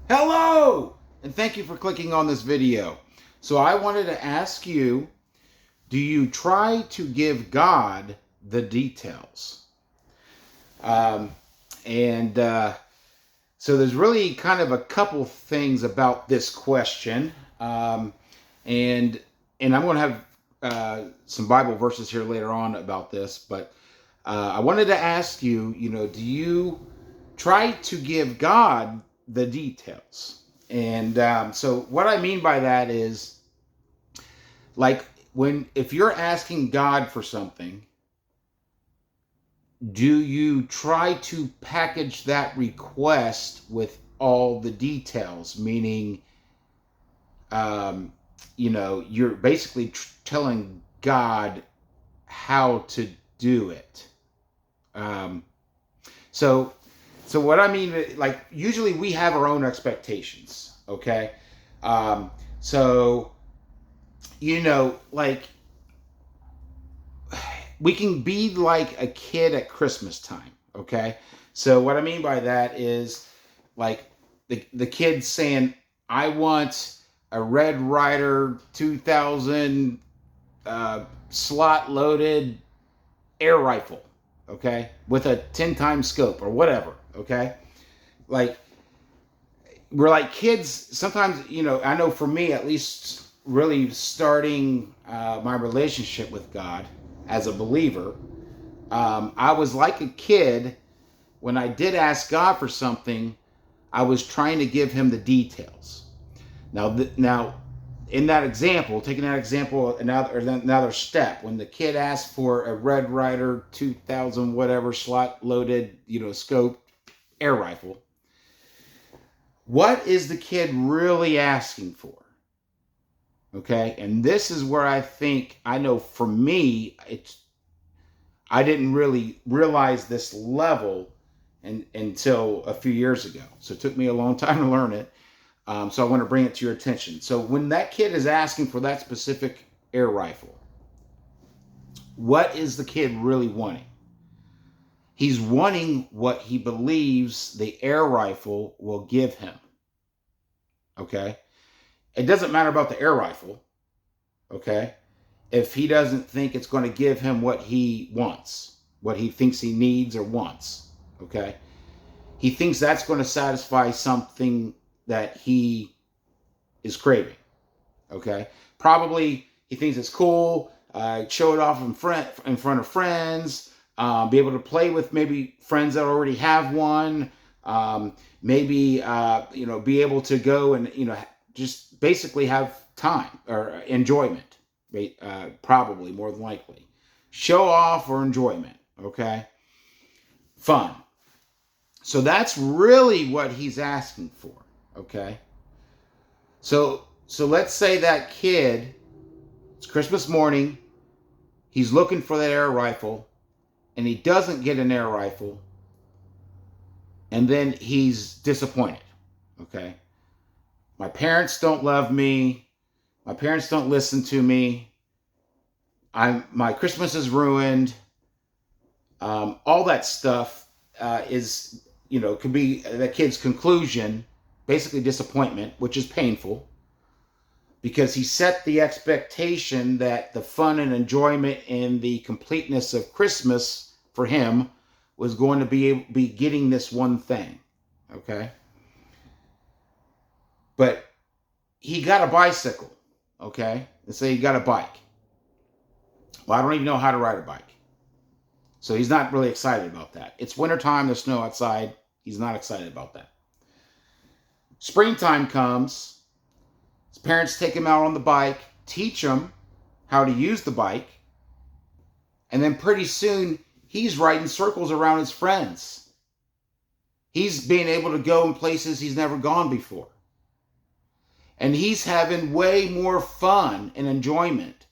Hello, and thank you for clicking on this video. So I wanted to ask you, do you try to give God the details? Um, and so there's really kind of a couple things about this question. And and I'm going to have some Bible verses here later on about this, but I wanted to ask you, do you try to give God the details? And so what I mean by that is, like, if you're asking God for something, do you try to package that request with all the details? Meaning, um, you're basically telling God how to do it. Um, so, so what I mean, like, usually we have our own expectations. Okay, um, so like, we can be like a kid at Christmas time. Okay, so what I mean by that is, like, the kid saying, "I want a Red Ryder 2000 slot loaded air rifle." Okay, with a 10 times scope or whatever. Okay, like, we're like kids sometimes. I know for me at least, really starting my relationship with God as a believer, I was like a kid. When I did ask God for something, I was trying to give him the details. Now, in that example, taking that example, another step, when the kid asked for a Red Ryder 2000 whatever slot loaded, scope air rifle, what is the kid really asking for? Okay, and this is where I know for me, I didn't really realize this level until a few years ago. So it took me a long time to learn it. So I want to bring it to your attention. So when that kid is asking for that specific air rifle, what is the kid really wanting? He's wanting what he believes the air rifle will give him. Okay? It doesn't matter about the air rifle. Okay? If he doesn't think it's going to give him what he wants, what he thinks he needs or wants. Okay? He thinks that's going to satisfy something that he is craving. Okay, probably he thinks it's cool. Show it off in front of friends. Be able to play with maybe friends that already have one. Maybe be able to go and just basically have time or enjoyment. Probably more than likely, show off or enjoyment. Okay, fun. So that's really what he's asking for. Okay, so let's say that kid, it's Christmas morning, he's looking for that air rifle, and he doesn't get an air rifle, and then he's disappointed. Okay? My parents don't love me. My parents don't listen to me. My Christmas is ruined. All that stuff is, could be that kid's conclusion, basically disappointment, which is painful, because he set the expectation that the fun and enjoyment and the completeness of Christmas for him was going to be getting this one thing. Okay? But he got a bicycle. Okay? Let's say he got a bike. Well, I don't even know how to ride a bike. So he's not really excited about that. It's wintertime, there's snow outside. He's not excited about that. Springtime comes. His parents take him out on the bike, teach him how to use the bike, and then pretty soon he's riding circles around his friends. He's being able to go in places he's never gone before. And he's having way more fun and enjoyment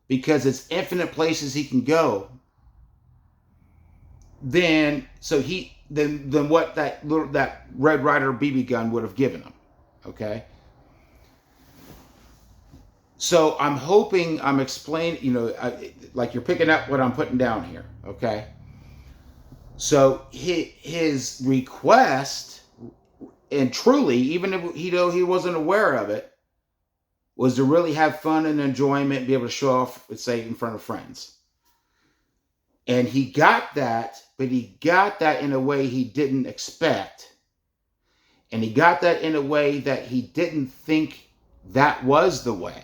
because it's infinite places he can go than what that Red Ryder BB gun would have given him. Okay? So I'm hoping I'm explaining, like, you're picking up what I'm putting down here. Okay? So his request and truly, even if he wasn't aware of it, was to really have fun and enjoyment, be able to show off, let's say, in front of friends. And he got that, but he got that in a way he didn't expect. And he got that in a way that he didn't think that was the way.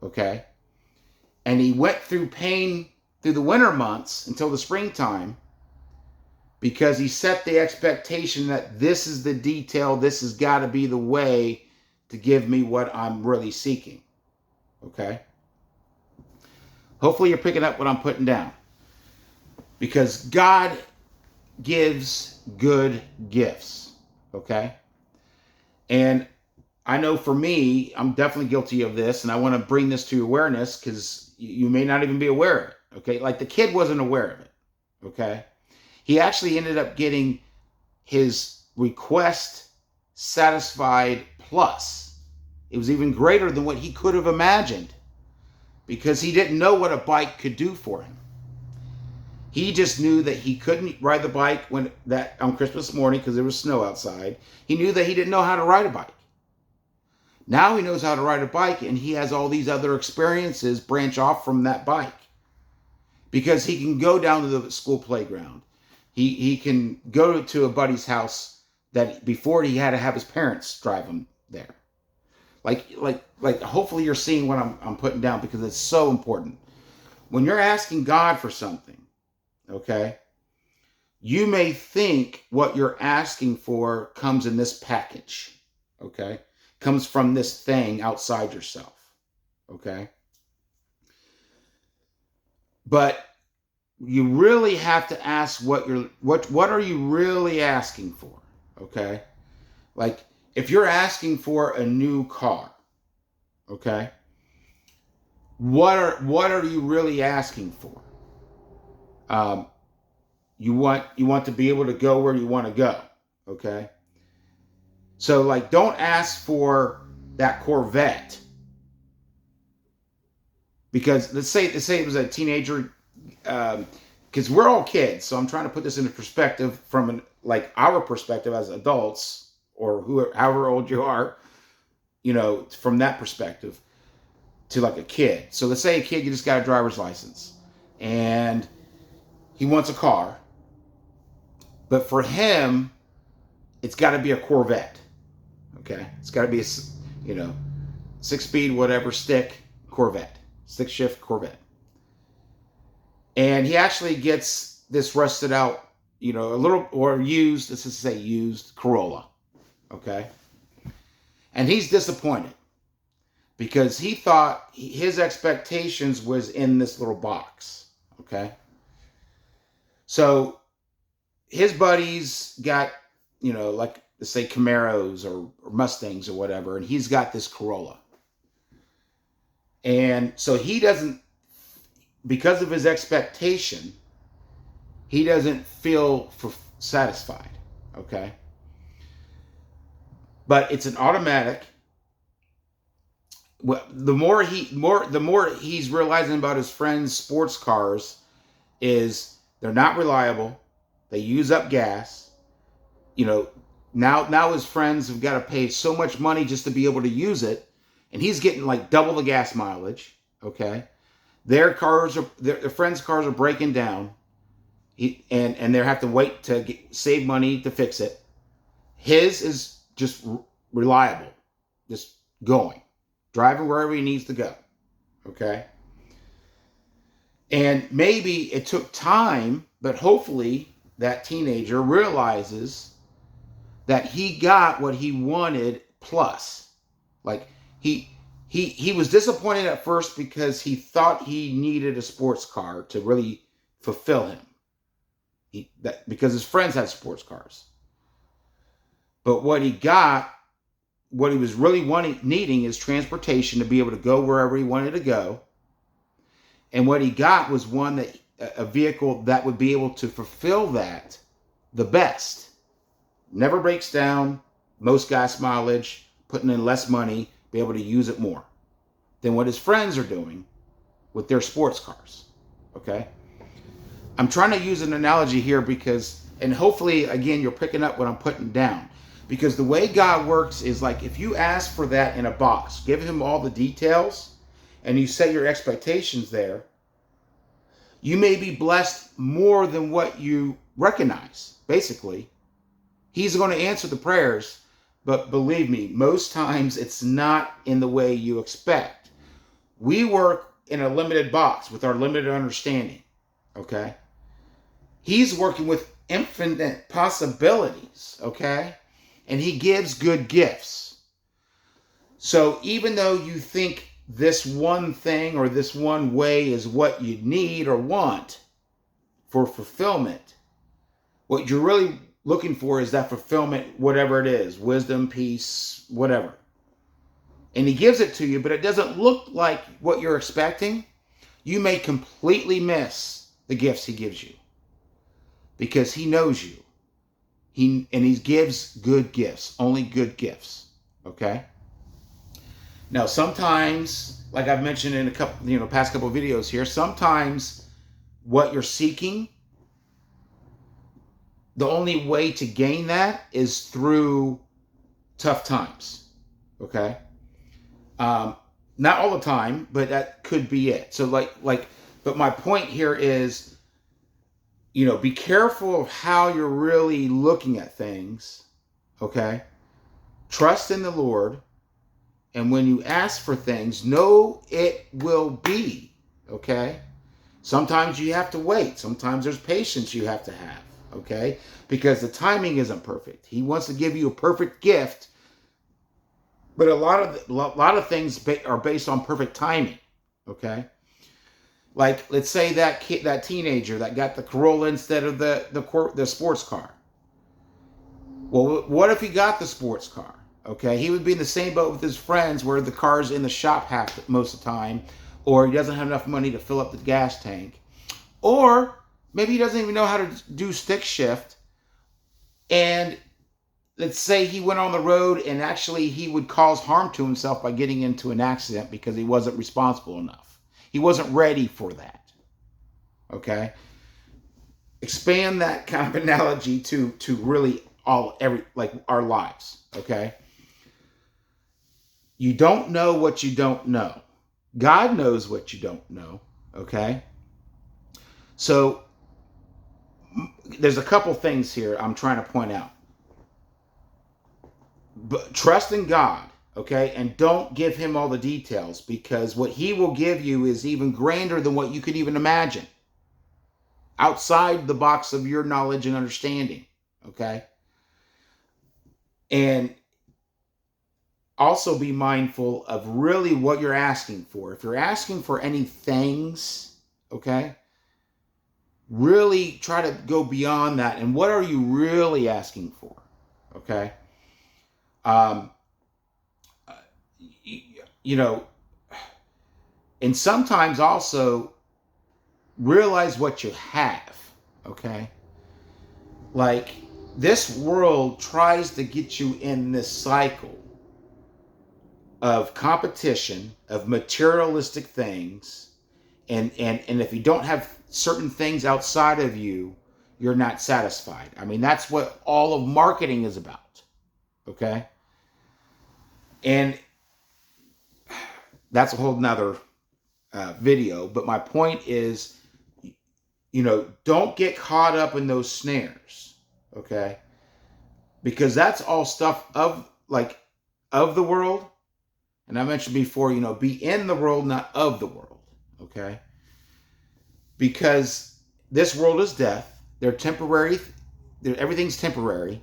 Okay? And he went through pain through the winter months until the springtime because he set the expectation that this is the detail, this has got to be the way to give me what I'm really seeking. Okay? Hopefully you're picking up what I'm putting down. Because God gives good gifts. Okay? And I know for me, I'm definitely guilty of this, and I want to bring this to awareness because you may not even be aware of it. Okay? Like the kid wasn't aware of it. Okay? He actually ended up getting his request satisfied plus. It was even greater than what he could have imagined because he didn't know what a bike could do for him. He just knew that he couldn't ride the bike on Christmas morning because there was snow outside. He knew that he didn't know how to ride a bike. Now he knows how to ride a bike, and he has all these other experiences branch off from that bike because he can go down to the school playground. He can go to a buddy's house that before he had to have his parents drive him there. Like hopefully you're seeing what I'm putting down because it's so important. When you're asking God for something, okay, you may think what you're asking for comes in this package, okay, comes from this thing outside yourself, okay, but you really have to ask what are you really asking for, okay? Like if you're asking for a new car, okay, what are you really asking for? You want to be able to go where you want to go, okay? So like don't ask for that Corvette because let's say it was a teenager, because we're all kids, so I'm trying to put this into perspective from our perspective as adults or however old you are, from that perspective to like a kid. So let's say a kid, you just got a driver's license and he wants a car, but for him, it's got to be a Corvette. Okay, it's got to be a 6-speed whatever stick Corvette, 6-shift Corvette. And he actually gets this rusted out, a little or used, let's just say used Corolla. Okay. And he's disappointed because he thought his expectations was in this little box. Okay. So his buddies got, like let's say Camaros or Mustangs or whatever, and he's got this Corolla. And so he doesn't, because of his expectation, he doesn't feel satisfied, okay? But it's an automatic. The more he's realizing about his friends' sports cars is they're not reliable. They use up gas. Now his friends have got to pay so much money just to be able to use it, and he's getting like double the gas mileage, okay? Their friends' cars are breaking down, and they have to wait to save money to fix it. His is just reliable, just driving wherever he needs to go, okay? And maybe it took time, but hopefully that teenager realizes that he got what he wanted plus. Like he was disappointed at first because he thought he needed a sports car to really fulfill him. Because his friends had sports cars. But what he was really needing is transportation to be able to go wherever he wanted to go. And what he got was a vehicle that would be able to fulfill that the best. Never breaks down, most gas mileage, putting in less money, be able to use it more than what his friends are doing with their sports cars. Okay? I'm trying to use an analogy here and hopefully, again, you're picking up what I'm putting down. Because the way God works is like if you ask for that in a box, give him all the details, and you set your expectations there, you may be blessed more than what you recognize. Basically, he's going to answer the prayers, but believe me, most times it's not in the way you expect. We work in a limited box with our limited understanding, okay? He's working with infinite possibilities, okay? And he gives good gifts. So even though you think this one thing or this one way is what you need or want for fulfillment, what you're really looking for is that fulfillment, whatever it is, wisdom, peace, whatever. And he gives it to you, but it doesn't look like what you're expecting. You may completely miss the gifts he gives you because he knows you. He gives good gifts, only good gifts. Okay. Now, sometimes, like I've mentioned in a couple, past couple of videos here, sometimes what you're seeking, the only way to gain that is through tough times. Okay. Not all the time, but that could be it. So but my point here is, be careful of how you're really looking at things. Okay. Trust in the Lord. And when you ask for things, know it will be. Okay. Sometimes you have to wait. Sometimes there's patience you have to have. Okay. Because the timing isn't perfect. He wants to give you a perfect gift. But a lot of things are based on perfect timing, okay? Like, let's say that teenager that got the Corolla instead of the sports car. Well, what if he got the sports car? Okay, he would be in the same boat with his friends where the car's in the shop most of the time, or he doesn't have enough money to fill up the gas tank, or maybe he doesn't even know how to do stick shift, and let's say he went on the road and actually he would cause harm to himself by getting into an accident because he wasn't responsible enough. He wasn't ready for that. Okay? Expand that kind of analogy to really our lives. Okay? You don't know what you don't know. God knows what you don't know. Okay? So there's a couple things here I'm trying to point out. But trust in God, okay? And don't give him all the details because what he will give you is even grander than what you could even imagine. Outside the box of your knowledge and understanding, okay? And also be mindful of really what you're asking for. If you're asking for any things, okay? Really try to go beyond that. And what are you really asking for, okay? And sometimes also realize what you have, okay? Like, this world tries to get you in this cycle of competition, of materialistic things, and if you don't have certain things outside of you, you're not satisfied. I mean, that's what all of marketing is about, okay? And that's a whole nother video. But my point is, don't get caught up in those snares, okay? Because that's all stuff of the world. And I mentioned before, be in the world, not of the world, okay? Because this world is death. They're temporary. Everything's temporary.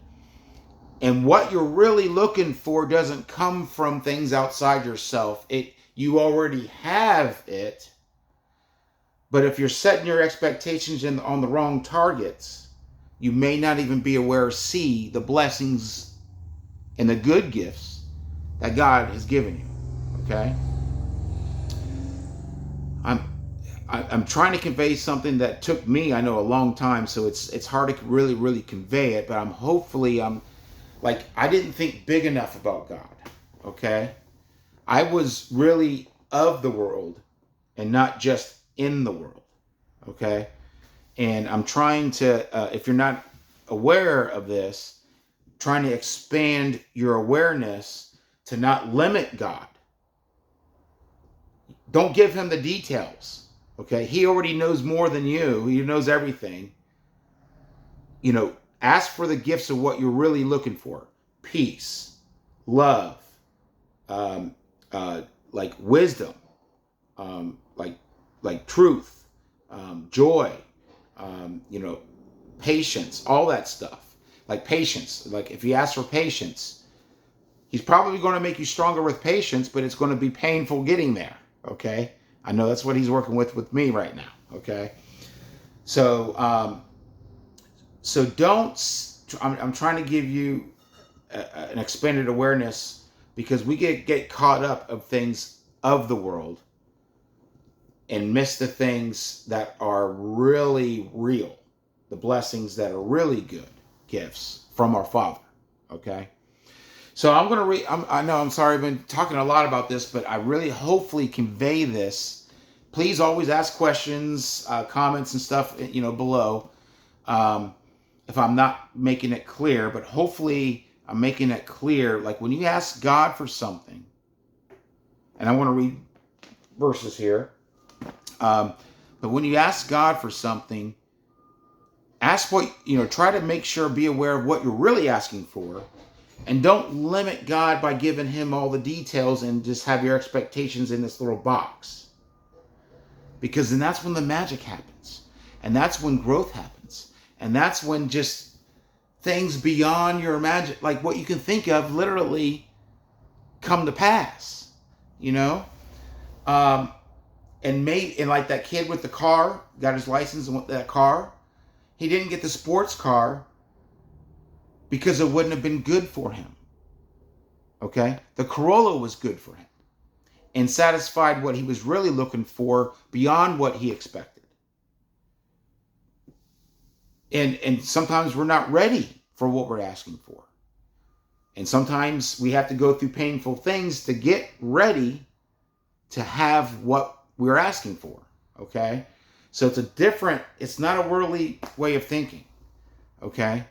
And what you're really looking for doesn't come from things outside yourself. You already have it. But if you're setting your expectations on the wrong targets, you may not even be aware or see the blessings and the good gifts that God has given you. Okay? I'm trying to convey something that took me, I know, a long time, so it's hard to really, really convey it, but I didn't think big enough about God. Okay? I was really of the world and not just in the world. Okay? And I'm trying to, if you're not aware of this, trying to expand your awareness to not limit God. Don't give him the details. Okay? He already knows more than you. He knows everything. Ask for the gifts of what you're really looking for. Peace, love, like wisdom, like truth, joy, patience, all that stuff. Like patience. Like if you ask for patience, he's probably going to make you stronger with patience, but it's going to be painful getting there. Okay? I know that's what he's working with me right now. Okay? So don't. I'm trying to give you an expanded awareness, because we get caught up of things of the world and miss the things that are really real, the blessings that are really good gifts from our Father. Okay? So I'm going to read, I know, I'm sorry, I've been talking a lot about this, but I really hopefully convey this. Please always ask questions, comments and stuff, below. If I'm not making it clear, but hopefully I'm making it clear. Like when you ask God for something, and I want to read verses here, but when you ask God for something, ask what, try to make sure, be aware of what you're really asking for, and don't limit God by giving him all the details and just have your expectations in this little box. Because then that's when the magic happens, and that's when growth happens. And that's when just things beyond your like what you can think of, literally come to pass, and like that kid with the car, got his license and went that car. He didn't get the sports car because it wouldn't have been good for him. Okay? The Corolla was good for him and satisfied what he was really looking for beyond what he expected. And sometimes we're not ready for what we're asking for. And sometimes we have to go through painful things to get ready to have what we're asking for. Okay? So it's not a worldly way of thinking. Okay?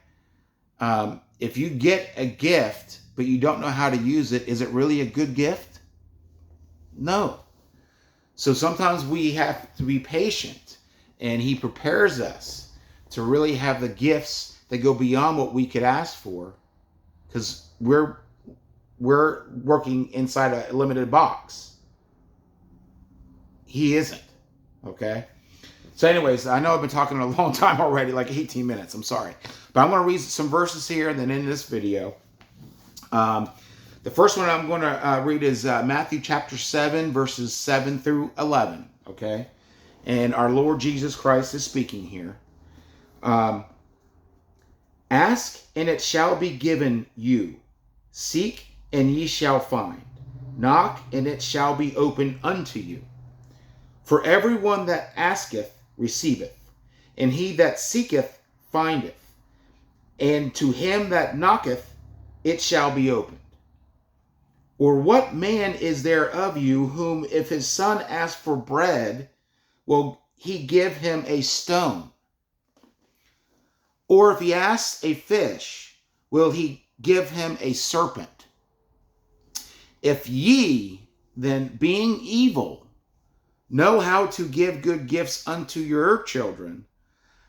If you get a gift, but you don't know how to use it, is it really a good gift? No. So sometimes we have to be patient, and he prepares us to really have the gifts that go beyond what we could ask for, because we're working inside a limited box. He isn't. Okay? So anyways, I know I've been talking a long time already, like 18 minutes. I'm sorry. But I'm going to read some verses here and then end this video. The first one I'm going to read is Matthew chapter 7, verses 7 through 11. Okay? And our Lord Jesus Christ is speaking here. Ask, and it shall be given you. Seek, and ye shall find. Knock, and it shall be opened unto you. For everyone that asketh receiveth, and he that seeketh findeth, and to him that knocketh it shall be opened. Or what man is there of you whom, if his son ask for bread, will he give him a stone? Or if he asks a fish, will he give him a serpent? If ye, then, being evil, know how to give good gifts unto your children,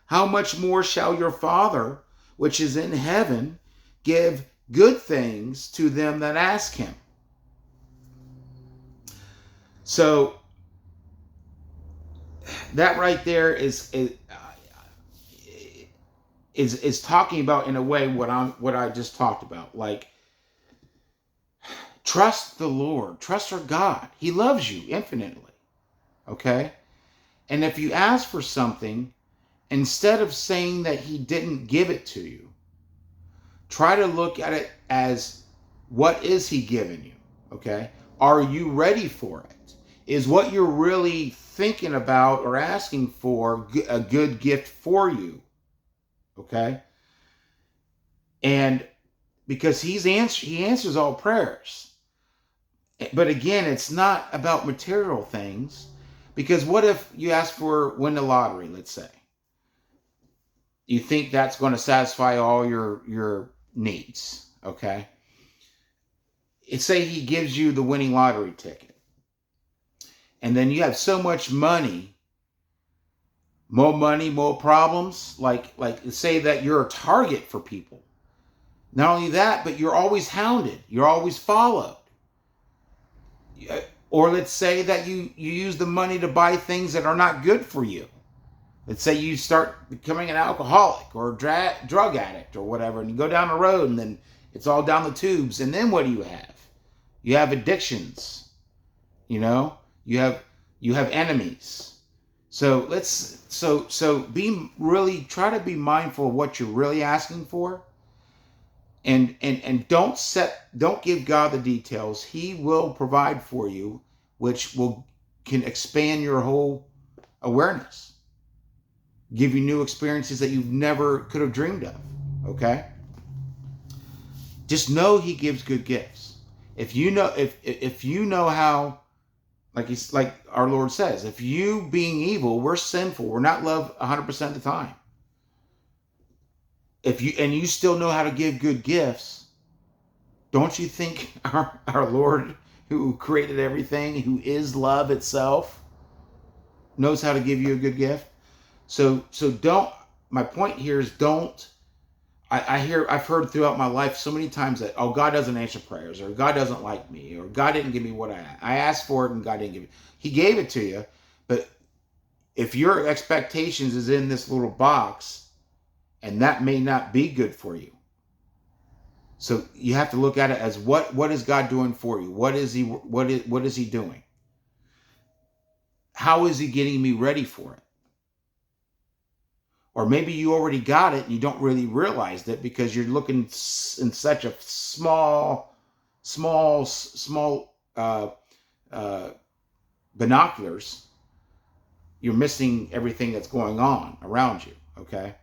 how much more shall your Father, which is in heaven, give good things to them that ask him? So that right there is talking about, in a way, what I just talked about. Like, trust the Lord, trust our God. He loves you infinitely. Okay? And if you ask for something, instead of saying that he didn't give it to you, try to look at it as, what is he giving you? Okay? Are you ready for it? Is what you're really thinking about or asking for a good gift for you? Okay? And because he answers all prayers. But again, it's not about material things. Because what if you ask for win the lottery, let's say? You think that's going to satisfy all your needs, okay? Say he gives you the winning lottery ticket, and then you have so much money, more problems, like say that you're a target for people. Not only that, but you're always hounded, you're always followed. Or let's say that you use the money to buy things that are not good for you. Let's say you start becoming an alcoholic or a drug addict or whatever, and you go down the road, and then it's all down the tubes. And then what do you have? You have addictions. You know, you have enemies. So be really, try to be mindful of what you're really asking for, and don't give God the details. He will provide for you, which can expand your whole awareness, give you new experiences that you've never could have dreamed of. Okay? Just know he gives good gifts. If you know how, like our Lord says, if you being evil, we're sinful, we're not loved 100% of the time. If you still know how to give good gifts, don't you think our Lord, who created everything, who is love itself, knows how to give you a good gift? So don't. My point here is don't. I've heard throughout my life so many times that, oh, God doesn't answer prayers, or God doesn't like me, or God didn't give me what I asked for it, and God didn't give it. He gave it to you, but if your expectations is in this little box, and that may not be good for you. So you have to look at it as what is God doing for you? What is he doing? How is he getting me ready for it? Or maybe you already got it and you don't really realize it because you're looking in such a small binoculars. You're missing everything that's going on around you. Okay.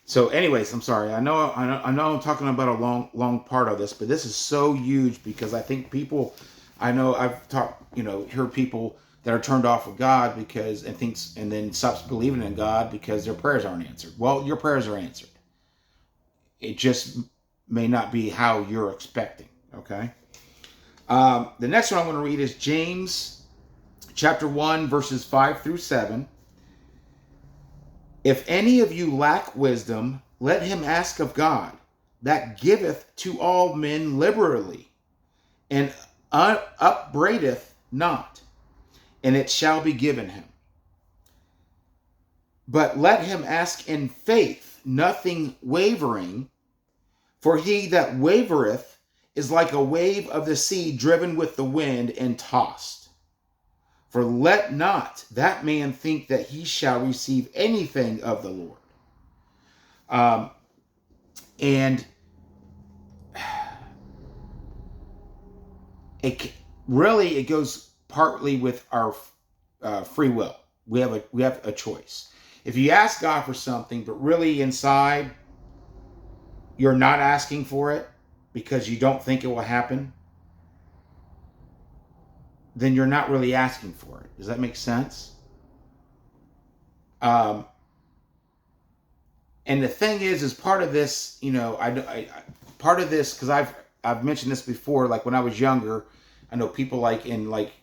So, anyways, I'm sorry. I know I'm talking about a long part of this, but this is so huge because I think people. I know I've heard people that are turned off of God and then stops believing in God because their prayers aren't answered. Well, your prayers are answered. It just may not be how you're expecting. Okay. The next one I'm going to read is James chapter 1, verses 5 through 7. If any of you lack wisdom, let him ask of God, that giveth to all men liberally, and upbraideth not, and it shall be given him. But let him ask in faith, nothing wavering, for he that wavereth is like a wave of the sea driven with the wind and tossed. For let not that man think that he shall receive anything of the Lord. And it goes partly with our free will. We have a choice. If you ask God for something, but really inside you're not asking for it because you don't think it will happen, then you're not really asking for it. Does that make sense? And the thing is part of this, part of this, because I've mentioned this before. Like when I was younger, I know people like in like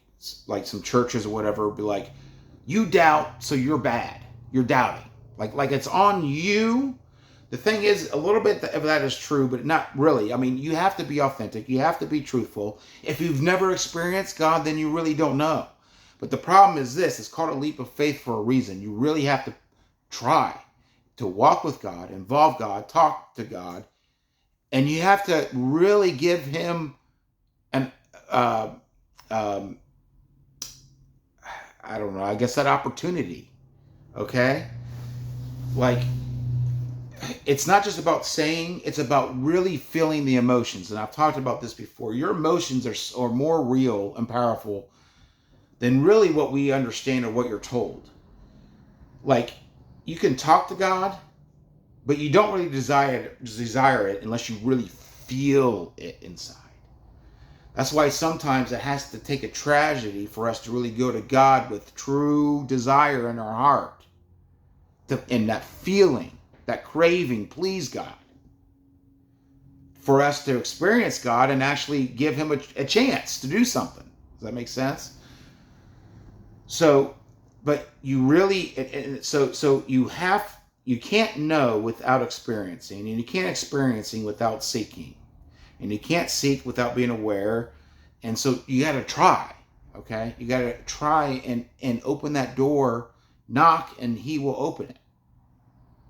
some churches or whatever be like, you doubt, so you're bad. You're doubting. Like it's on you. The thing is, a little bit of that is true, but not really. I mean, you have to be authentic. You have to be truthful. If you've never experienced God, then you really don't know. But the problem is this. It's called a leap of faith for a reason. You really have to try to walk with God, involve God, talk to God, and you have to really give him an, I don't know, I guess that opportunity, okay? Like, it's not just about saying, it's about really feeling the emotions. And I've talked about this before. Your emotions are more real and powerful than really what we understand or what you're told. Like, you can talk to God, but you don't really desire it unless you really feel it inside. That's why sometimes it has to take a tragedy for us to really go to God with true desire in our heart. And that feeling, that craving, please God. for us to experience God and actually give him a chance to do something. Does that make sense? So, but you really, so you can't know without experiencing, and you can't experiencing without seeking, and you can't seek without being aware. And so you got to try. Okay, you got to try and open that door, knock, and he will open it.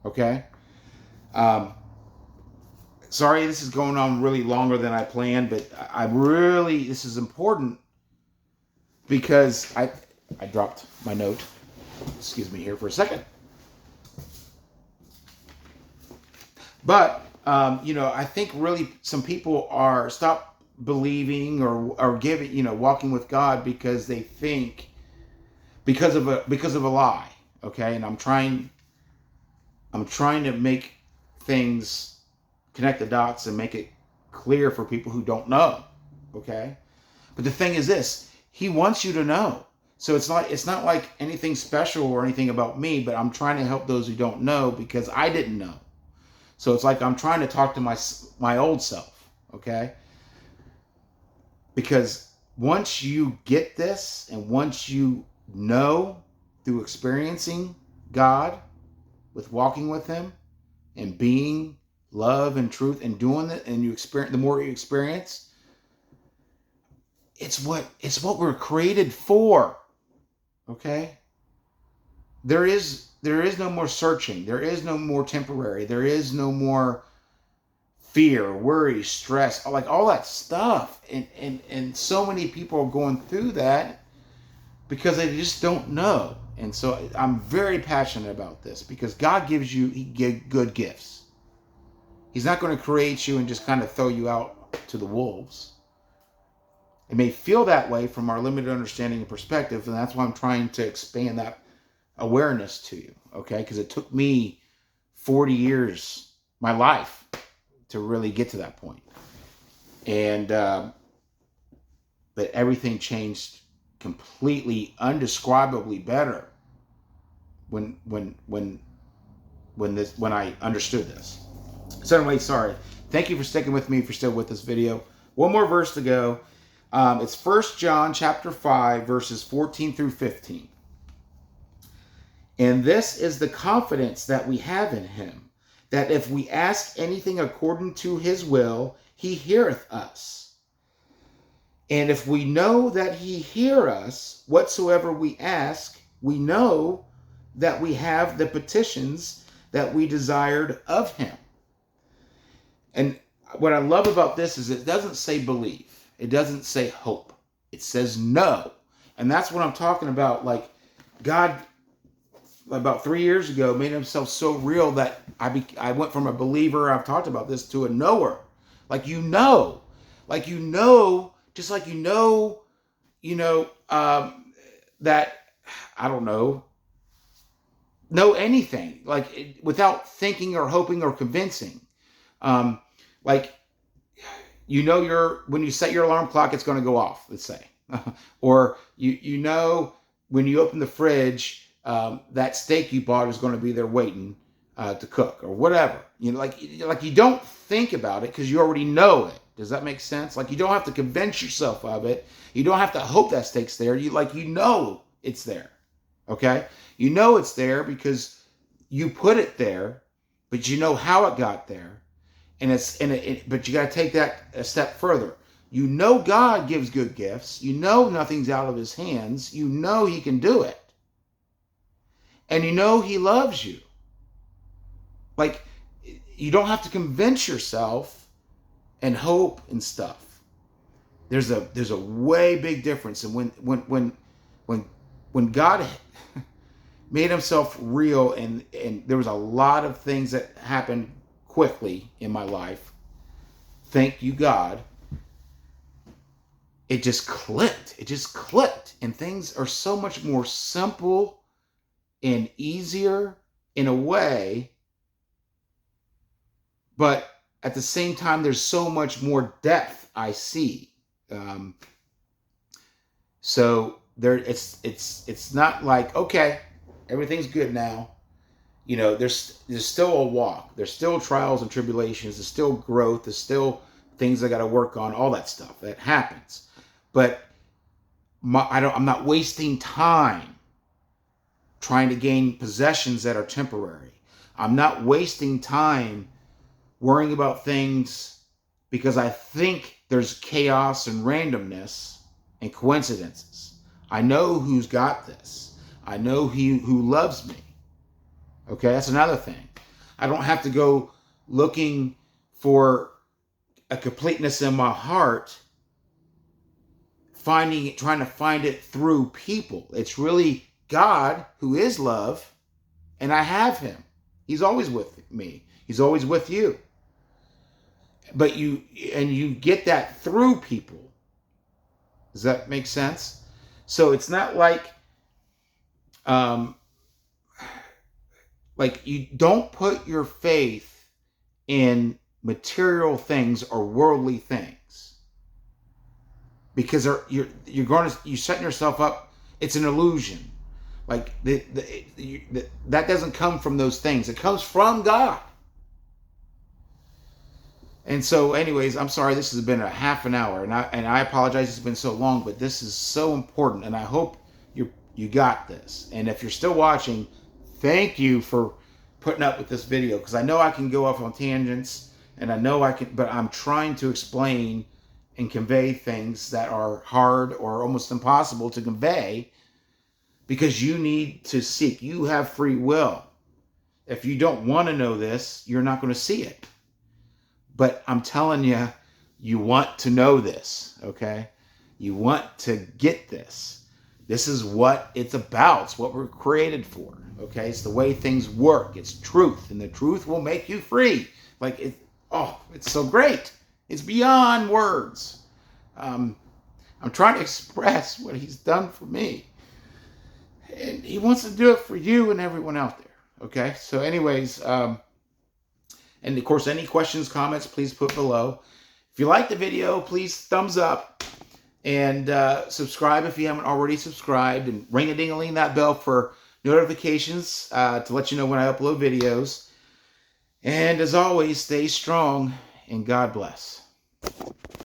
Okay. Sorry, this is going on really longer than I planned, but this is important because I dropped my note. Excuse me here for a second. But, I think really some people are stop believing or giving, walking with God because they think because of a lie. Okay. And I'm trying to make things, connect the dots and make it clear for people who don't know. Okay. But the thing is this, he wants you to know. So it's not like anything special or anything about me, but I'm trying to help those who don't know because I didn't know. So it's like I'm trying to talk to my old self, okay? Because once you get this and once you know through experiencing God, with walking with him and being love and truth and doing it, and you experience, the more you experience, it's what we're created for. Okay? There is no more searching. There is no more temporary. There is no more fear, worry, stress, like all that stuff. And so many people are going through that because they just don't know. And so I'm very passionate about this because God gives you good gifts. He's not going to create you and just kind of throw you out to the wolves. It may feel that way from our limited understanding and perspective, and that's why I'm trying to expand that awareness to you, okay? Because it took me 40 years, my life, to really get to that point. And but everything changed completely, undescribably better when I understood this. So anyway, sorry. Thank you for sticking with me if you're still with this video. One more verse to go. It's 1 John chapter 5, verses 14 through 15. And this is the confidence that we have in him, that if we ask anything according to his will, he heareth us. And if we know that he hear us, whatsoever we ask, we know that we have the petitions that we desired of him. And what I love about this is it doesn't say believe. It doesn't say hope. It says no. And that's what I'm talking about. Like, God, about 3 years ago, made himself so real that I went from a believer, I've talked about this, to a knower. Like, just like that, I don't know anything, like without thinking or hoping or convincing. Like, when you set your alarm clock, it's going to go off, let's say. Or when you open the fridge, that steak you bought is going to be there waiting to cook or whatever. Like you don't think about it because you already know it. Does that make sense? Like, you don't have to convince yourself of it. You don't have to hope that steak's there. You know it's there. Okay? You know it's there because you put it there, but you know how it got there. But you got to take that a step further. You know God gives good gifts. You know nothing's out of his hands. You know he can do it. And you know he loves you. Like, you don't have to convince yourself and hope and stuff. There's a way big difference. And when God made himself real, and there was a lot of things that happened quickly in my life, thank you God, it just clicked, and things are so much more simple and easier in a way, but at the same time there's so much more depth I see. So there, it's not like, okay, everything's good now. There's still a walk. There's still trials and tribulations. There's still growth. There's still things I got to work on, all that stuff. That happens. But I'm not wasting time trying to gain possessions that are temporary. I'm not wasting time worrying about things because I think there's chaos and randomness and coincidences. I know who's got this. I know who loves me. Okay, that's another thing. I don't have to go looking for a completeness in my heart, trying to find it through people. It's really God who is love, and I have him. He's always with me. He's always with you. But you get that through people. Does that make sense? So it's not like you don't put your faith in material things or worldly things, because you're setting yourself up. It's an illusion. Like that doesn't come from those things. It comes from God. And so, anyways, I'm sorry this has been a half an hour, and I apologize it's been so long, but this is so important, and I hope you got this. And if you're still watching, thank you for putting up with this video, because I know I can go off on tangents, and I know I can, but I'm trying to explain and convey things that are hard or almost impossible to convey, because you need to seek. You have free will. If you don't want to know this, you're not going to see it. But I'm telling you, you want to know this, okay? You want to get this. This is what it's about. It's what we're created for, okay? It's the way things work. It's truth, and the truth will make you free. It's so great. It's beyond words. I'm trying to express what he's done for me. And he wants to do it for you and everyone out there, okay? So anyways, and of course, any questions, comments, please put below. If you like the video, please thumbs up, and subscribe if you haven't already subscribed, and ring-a-ding-a-ling that bell for notifications to let you know when I upload videos. And as always, stay strong, and God bless.